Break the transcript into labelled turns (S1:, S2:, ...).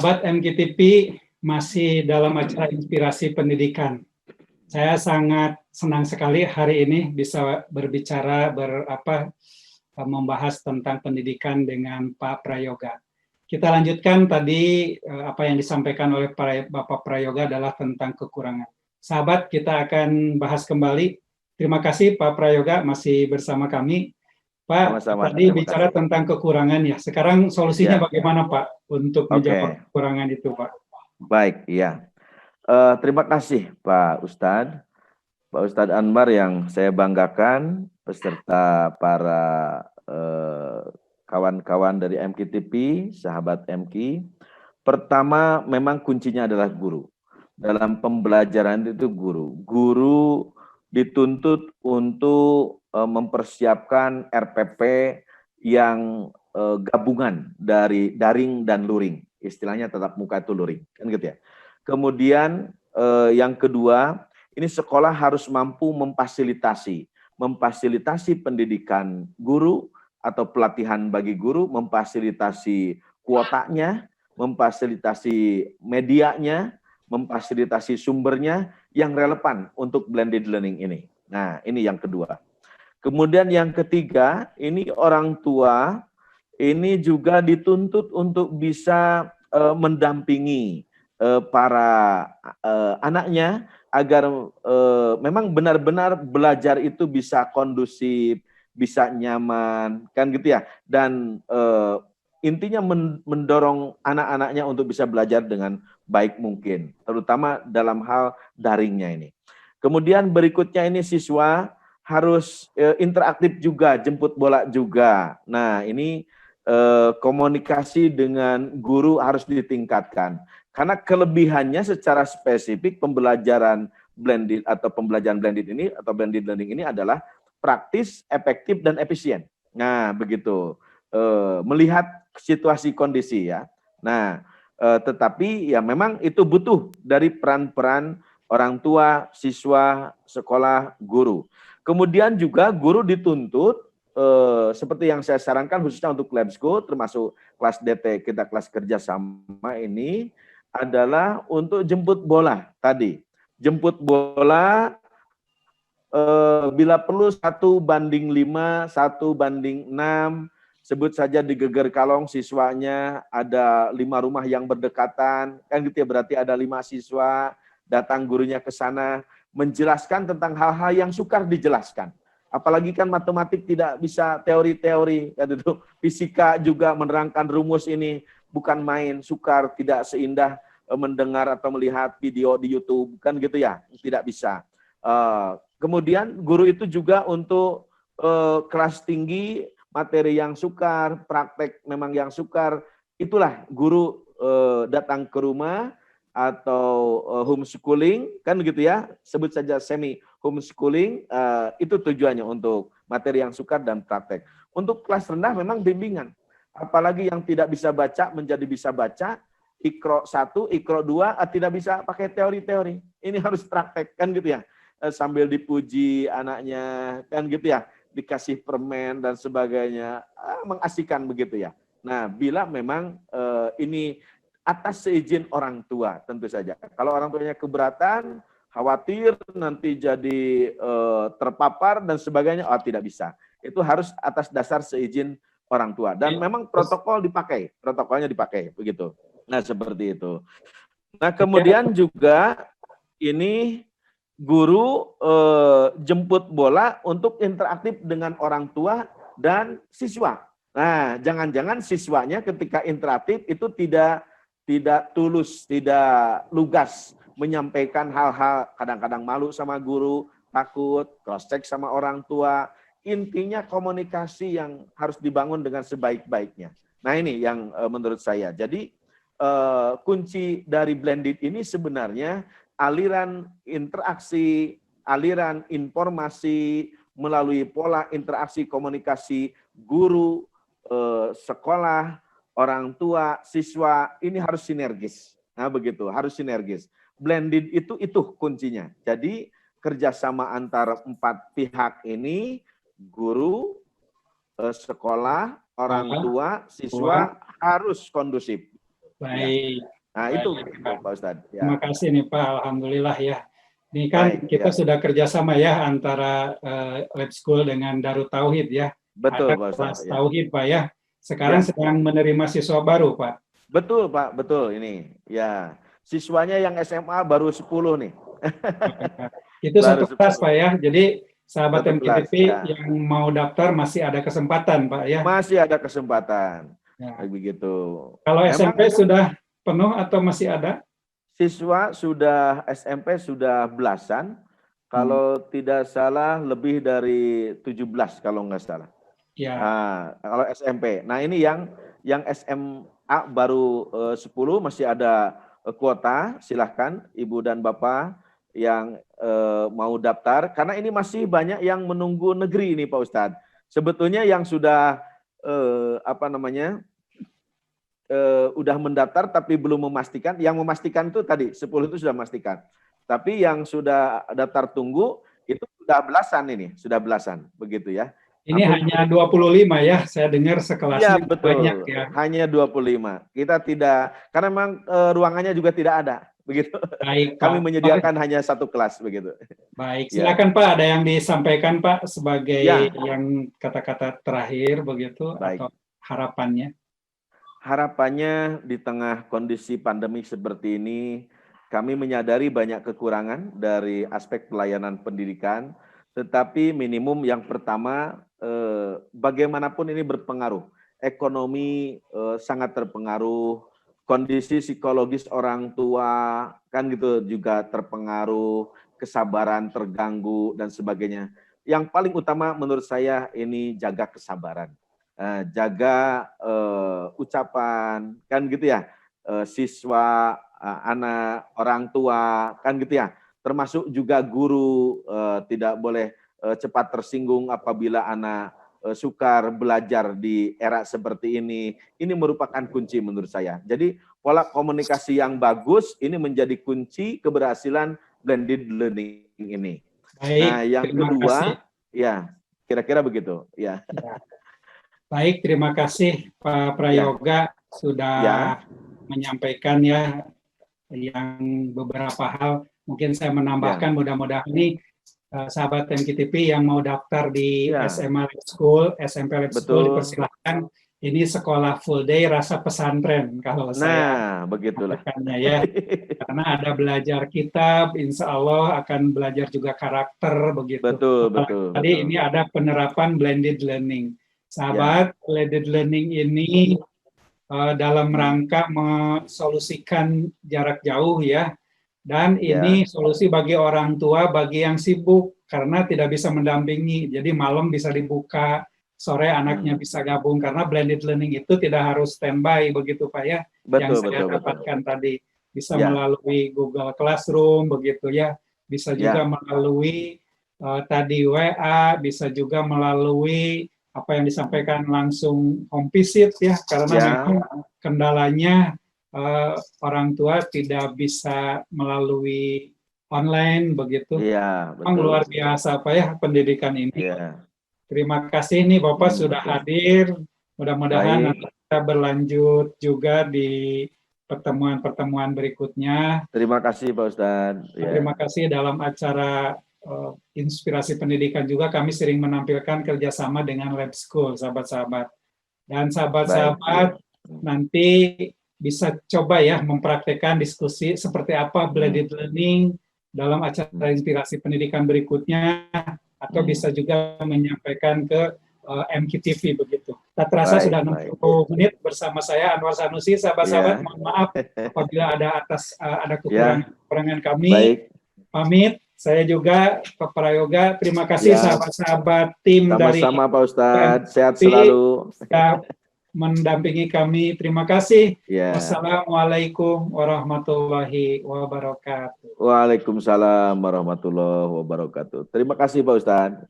S1: Sahabat MKTP masih dalam acara Inspirasi Pendidikan. Saya sangat senang sekali hari ini bisa berbicara, membahas tentang pendidikan dengan Pak Prayoga. Kita lanjutkan tadi apa yang disampaikan oleh Bapak Prayoga adalah tentang kekurangan. Sahabat, kita akan bahas kembali. Terima kasih Pak Prayoga masih bersama kami. Pak,
S2: Sama-sama,
S1: tadi bicara tentang kekurangan ya. Sekarang solusinya bagaimana Pak untuk menjawab kekurangan itu Pak?
S2: Baik, iya. Terima kasih Pak Ustadz. Pak Ustadz Anwar yang saya banggakan beserta para kawan-kawan dari MKTP, sahabat MK. Pertama, memang kuncinya adalah guru. Dalam pembelajaran itu guru. Guru dituntut untuk mempersiapkan RPP yang gabungan dari daring dan luring. Istilahnya tatap muka itu luring, kan gitu ya. Kemudian yang kedua, ini sekolah harus mampu memfasilitasi pendidikan guru atau pelatihan bagi guru, memfasilitasi kuotanya, memfasilitasi medianya, memfasilitasi sumbernya yang relevan untuk blended learning ini. Nah, ini yang kedua. Kemudian yang ketiga, ini orang tua ini juga dituntut untuk bisa mendampingi para anaknya agar memang benar-benar belajar itu bisa kondusif, bisa nyaman, kan gitu ya. Dan intinya mendorong anak-anaknya untuk bisa belajar dengan baik mungkin, terutama dalam hal daringnya ini. Kemudian berikutnya ini siswa harus interaktif juga, jemput bola juga. Nah, ini komunikasi dengan guru harus ditingkatkan. Karena kelebihannya secara spesifik pembelajaran blended atau pembelajaran blended ini atau blended learning ini adalah praktis, efektif, dan efisien. Nah, begitu. Melihat situasi kondisi ya. Nah, tetapi ya memang itu butuh dari peran-peran orang tua, siswa, sekolah, guru. Kemudian juga guru dituntut seperti yang saya sarankan khususnya untuk lab school termasuk kelas DT kita kelas kerja sama ini adalah untuk jemput bola tadi. Jemput bola bila perlu 1:5, 1:6, sebut saja di Geger Kalong siswanya ada 5 rumah yang berdekatan, kan gitu ya, berarti ada 5 siswa, datang gurunya ke sana, menjelaskan tentang hal-hal yang sukar dijelaskan. Apalagi kan matematik tidak bisa teori-teori, kan itu. Fisika juga menerangkan rumus ini bukan main, sukar, tidak seindah mendengar atau melihat video di YouTube, kan gitu ya, tidak bisa. Kemudian guru itu juga untuk kelas tinggi, materi yang sukar, praktek memang yang sukar, itulah guru datang ke rumah atau homeschooling, kan gitu ya, sebut saja semi homeschooling, itu tujuannya untuk materi yang sukar dan praktek. Untuk kelas rendah memang bimbingan, apalagi yang tidak bisa baca menjadi bisa baca, Iqra 1, Iqra 2, tidak bisa pakai teori-teori, ini harus praktek, kan gitu ya, sambil dipuji anaknya, kan gitu ya, dikasih permen dan sebagainya, mengasihkan begitu ya. Nah, bila memang ini atas seizin orang tua tentu saja. Kalau orang tuanya keberatan, khawatir nanti jadi terpapar dan sebagainya, tidak bisa. Itu harus atas dasar seizin orang tua. Dan memang protokolnya dipakai begitu. Nah, seperti itu. Nah, kemudian juga ini guru jemput bola untuk interaktif dengan orang tua dan siswa. Nah, jangan-jangan siswanya ketika interaktif itu tidak tulus, tidak lugas menyampaikan hal-hal, kadang-kadang malu sama guru, takut, cross check sama orang tua. Intinya komunikasi yang harus dibangun dengan sebaik-baiknya. Nah, ini yang menurut saya. Jadi kunci dari blended ini sebenarnya aliran interaksi, aliran informasi melalui pola interaksi komunikasi guru, sekolah, orang tua, siswa, ini harus sinergis. Nah, begitu, harus sinergis. Blended itu kuncinya. Jadi kerjasama antara 4 pihak ini, guru, sekolah, orang tua, siswa harus kondusif.
S1: Baik.
S2: Nah,
S1: Baik,
S2: itu
S1: Pak.
S2: Pak Ustadz.
S1: Terima
S2: Ya.
S1: kasih nih Pak, Alhamdulillah ya. Ini kan
S2: Baik,
S1: kita
S2: ya.
S1: sudah kerjasama ya antara Lab School dengan Darut Tauhid ya.
S2: Betul,
S1: Ada
S2: Pak
S1: kelas
S2: Ustadz. Ya.
S1: Tauhid Pak ya. Sekarang
S2: Ya.
S1: sedang menerima siswa baru Pak.
S2: Betul, Pak. Betul ini. Ya. Siswanya yang SMA baru 10 nih.
S1: Itu
S2: Baru
S1: satu kelas
S2: 10.
S1: Pak ya. Jadi sahabat
S2: Satu kelas,
S1: MKTP
S2: ya.
S1: yang mau daftar masih ada kesempatan Pak ya.
S2: Masih ada kesempatan.
S1: Ya.
S2: Begitu.
S1: Kalau
S2: Memang
S1: SMP sudah penuh atau masih ada?
S2: siswa sudah SMP sudah belasan. Kalau tidak salah lebih dari 17 kalau nggak salah.
S1: Ya.
S2: Kalau SMP. Nah, ini yang SMA baru 10 masih ada kuota. Silahkan Ibu dan Bapak yang mau daftar. Karena ini masih banyak yang menunggu negeri ini Pak Ustadz. Sebetulnya yang sudah udah mendaftar tapi belum memastikan. Yang memastikan itu tadi 10 itu sudah memastikan. Tapi yang sudah daftar tunggu itu sudah belasan ini, sudah belasan begitu ya.
S1: Ini hanya 25 ya, saya dengar sekelasnya
S2: betul.
S1: banyak ya.
S2: Hanya 25. Kita tidak, karena memang ruangannya juga tidak ada, begitu.
S1: Baik,
S2: Kami
S1: Pak.
S2: menyediakan hanya satu kelas, begitu.
S1: Baik, silakan Pak, ada yang disampaikan Pak sebagai
S2: Ya.
S1: yang kata-kata terakhir begitu.
S2: Baik.
S1: Atau harapannya?
S2: Harapannya di tengah kondisi pandemi seperti ini, kami menyadari banyak kekurangan dari aspek pelayanan pendidikan, tetapi minimum yang pertama, bagaimanapun ini berpengaruh. Ekonomi sangat terpengaruh, kondisi psikologis orang tua kan gitu juga terpengaruh, kesabaran terganggu dan sebagainya. Yang paling utama menurut saya ini jaga kesabaran, jaga ucapan kan gitu ya, siswa, anak, orang tua kan gitu ya. Termasuk juga guru tidak boleh cepat tersinggung apabila anak sukar belajar di era seperti ini. Ini merupakan kunci menurut saya. Jadi pola komunikasi yang bagus ini menjadi kunci keberhasilan blended learning ini.
S1: Baik,
S2: nah, yang kedua,
S1: kasih.
S2: Ya kira-kira begitu. Ya.
S1: Baik, terima kasih Pak Prayoga sudah menyampaikan ya yang beberapa hal. Mungkin saya menambahkan mudah-mudahan ini sahabat MKTP yang mau daftar di SMA Lab School, SMP Lab School dipersilahkan. Ini sekolah full day rasa pesantren kalau saya
S2: begitulah
S1: ya. Karena ada belajar kitab, insya Allah akan belajar juga karakter begitu.
S2: Betul.
S1: Tadi ini ada penerapan blended learning. Sahabat, blended learning ini dalam rangka mensolusikan jarak jauh ya. Dan ini solusi bagi orang tua, bagi yang sibuk, karena tidak bisa mendampingi. Jadi malam bisa dibuka, sore anaknya bisa gabung, karena blended learning itu tidak harus standby, begitu Pak ya. Yang saya dapatkan tadi, bisa melalui Google Classroom, begitu ya. Bisa juga melalui tadi WA, bisa juga melalui apa yang disampaikan langsung home visit ya, karena memang kendalanya orang tua tidak bisa melalui online begitu. Memang luar biasa apa ya pendidikan ini. Terima kasih nih Bapak sudah hadir. Mudah-mudahan nanti kita berlanjut juga di pertemuan-pertemuan berikutnya.
S2: Terima kasih Pak Ustadz.
S1: Terima kasih dalam acara Inspirasi Pendidikan juga kami sering menampilkan kerjasama dengan Lab School, sahabat-sahabat. Dan sahabat-sahabat nanti bisa coba ya mempraktekkan diskusi seperti apa blended learning dalam acara Inspirasi Pendidikan berikutnya, atau bisa juga menyampaikan ke MKTV begitu. Tak terasa sudah 60 menit bersama saya Anwar Sanusi. Sahabat-sahabat, mohon maaf apabila ada kekurangan kami. Pamit. Saya juga Pak Prayoga. Terima kasih sahabat-sahabat tim dari
S2: sama Pak Ustadz. Sehat selalu.
S1: Mendampingi kami. Terima kasih. Wassalamualaikum warahmatullahi wabarakatuh.
S2: Waalaikumsalam warahmatullahi wabarakatuh. Terima kasih Pak Ustadz.